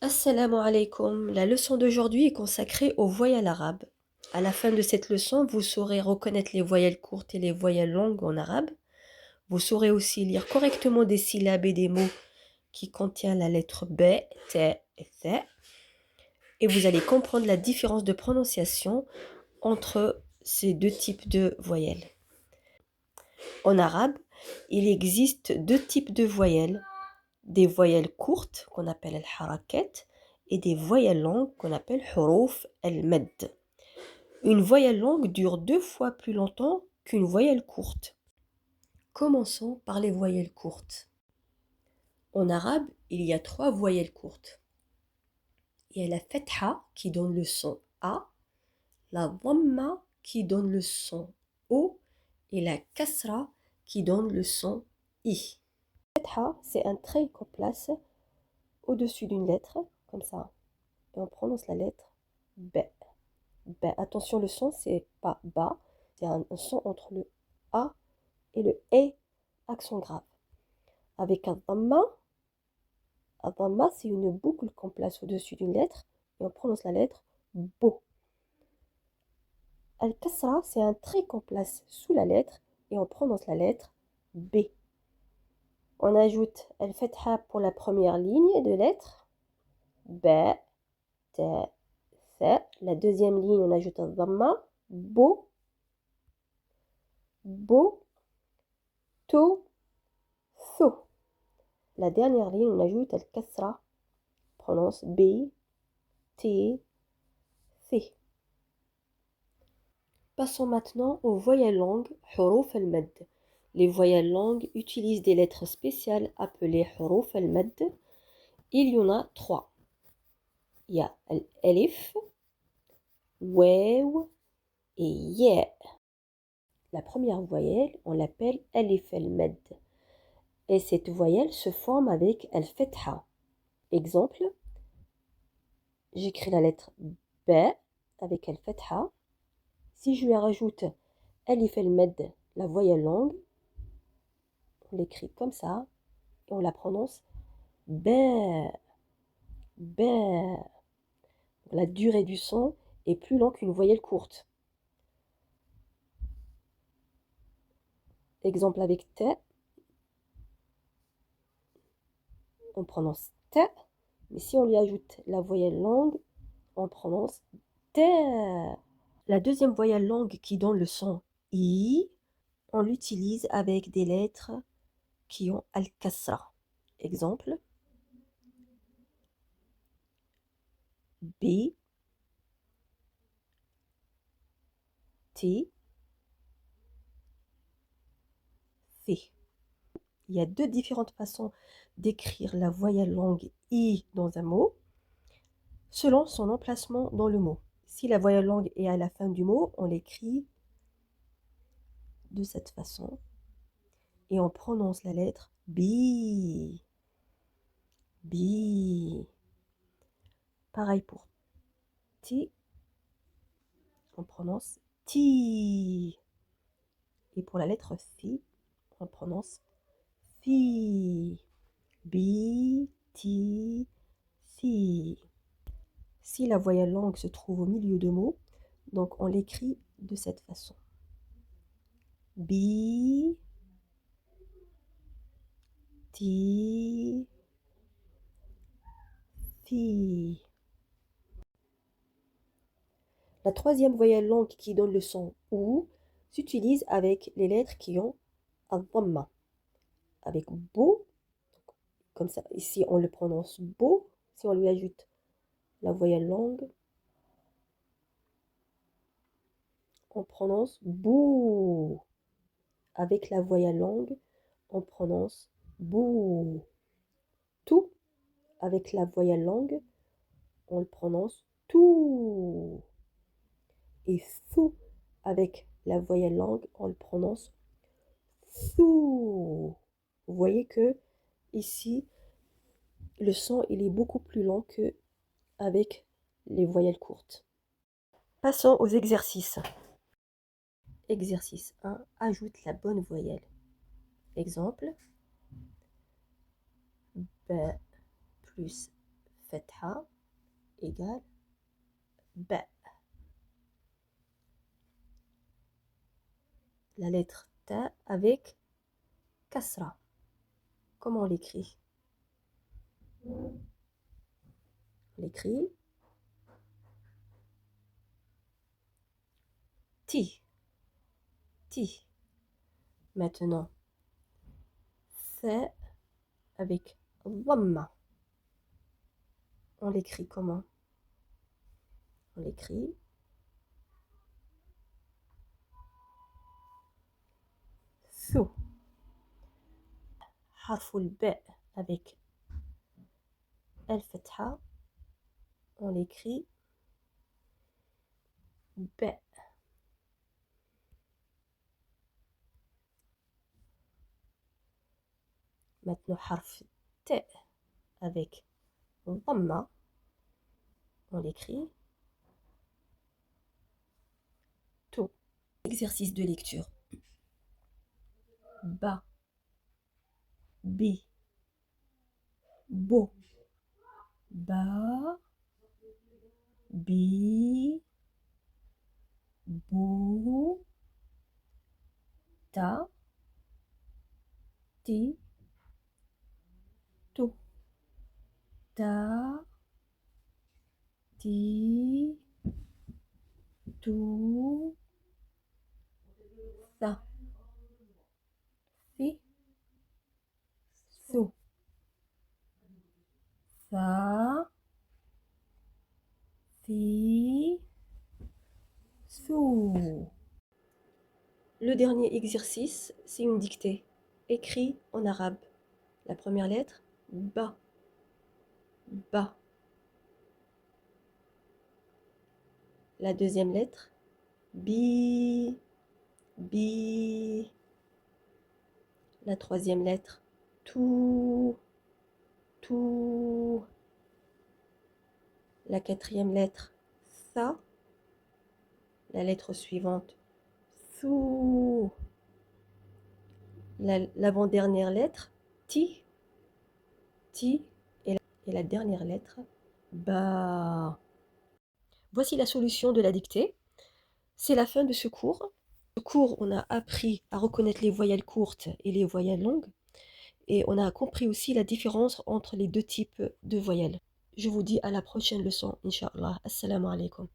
Assalamu alaikum. La leçon d'aujourd'hui est consacrée aux voyelles arabes. À la fin de cette leçon, vous saurez reconnaître les voyelles courtes et les voyelles longues en arabe. Vous saurez aussi lire correctement des syllabes et des mots qui contiennent la lettre B, T et Th. Et vous allez comprendre la différence de prononciation entre ces deux types de voyelles. En arabe, il existe deux types de voyelles. Des voyelles courtes qu'on appelle al-harakat et des voyelles longues qu'on appelle huruf al-mad. Une voyelle longue dure 2 fois plus longtemps qu'une voyelle courte. Commençons par les voyelles courtes. En arabe, il y a 3 voyelles courtes. Il y a la fatha qui donne le son A, la dhamma qui donne le son O et la kasra qui donne le son I. Fatha, c'est un trait qu'on place au-dessus d'une lettre, comme ça. Et on prononce la lettre B. B. Attention, le son, c'est pas ba, c'est un son entre le A et le E, accent grave. Avec un dhamma, c'est une boucle qu'on place au-dessus d'une lettre et on prononce la lettre bo. Al-kasra, c'est un trait qu'on place sous la lettre et on prononce la lettre B. On ajoute al-fatha pour la première ligne de lettres, B, T, Th. La deuxième ligne, on ajoute un dhamma, bo, bo, to, tho. La dernière ligne, on ajoute al-kasra, prononce B, T, Th. Passons maintenant aux voyelles longues, huruf al-mad. Les voyelles longues utilisent des lettres spéciales appelées huruf al-mad. Il y en a 3. Il y a l'alif, waw et ya. La première voyelle, on l'appelle alif al-mad. Et cette voyelle se forme avec al-fatha. Exemple, j'écris la lettre B avec al-fatha. Si je lui rajoute alif al-mad, la voyelle longue, on l'écrit comme ça et on la prononce B, B. La durée du son est plus longue qu'une voyelle courte. Exemple avec T, on prononce T, mais si on lui ajoute la voyelle longue, on prononce T. La deuxième voyelle longue qui donne le son I, on l'utilise avec des lettres qui ont al-kasra. Exemple, B, T, Th. Il y a 2 différentes façons d'écrire la voyelle longue I dans un mot, selon son emplacement dans le mot. Si la voyelle longue est à la fin du mot, on l'écrit de cette façon et on prononce la lettre B. B. Pareil pour T, on prononce T. Et pour la lettre F, on prononce Fi. B, T, Fi. Si la voyelle longue se trouve au milieu de mots, donc on l'écrit de cette façon. B, T, Fi. La troisième voyelle longue qui donne le son OU s'utilise avec les lettres qui ont un dhamma. Avec bo, comme ça, ici on le prononce bo. Si on lui ajoute la voyelle longue, on prononce bou. Avec la voyelle longue, on prononce bou. Tout, avec la voyelle longue, on le prononce tout. Et thou, avec la voyelle longue, on le prononce thou. Vous voyez que ici, le son il est beaucoup plus lent que avec les voyelles courtes. Passons aux exercices. Exercice 1. Ajoute la bonne voyelle. Exemple, B plus fatha égale ba. La lettre ta avec kasra. Comment on l'écrit? On l'écrit ti. Ti. Maintenant, tha avec dhamma. On l'écrit comment? On l'écrit thu. Harful ba avec al-fatha. On l'écrit ba. Maintenant, harf ta avec dhamma. On l'écrit to. Exercice de lecture. Ba, bi, bo. Ba, bi, bo, ta, ti, to. Ta, ti, to, tha, fi, thu, tha, fi, thu. Le dernier exercice, c'est une dictée, écrit en arabe. La première lettre, ba, ba. La deuxième lettre, bi, bi. La troisième lettre, tou, tou. La quatrième lettre, tha. La lettre suivante, thou. L'avant-dernière lettre, ti, ti. Et la dernière lettre, ba. Voici la solution de la dictée. C'est la fin de ce cours. Ce cours, on a appris à reconnaître les voyelles courtes et les voyelles longues. Et on a compris aussi la différence entre les deux types de voyelles. Je vous dis à la prochaine leçon, Inch'Allah. Assalamu alaikum.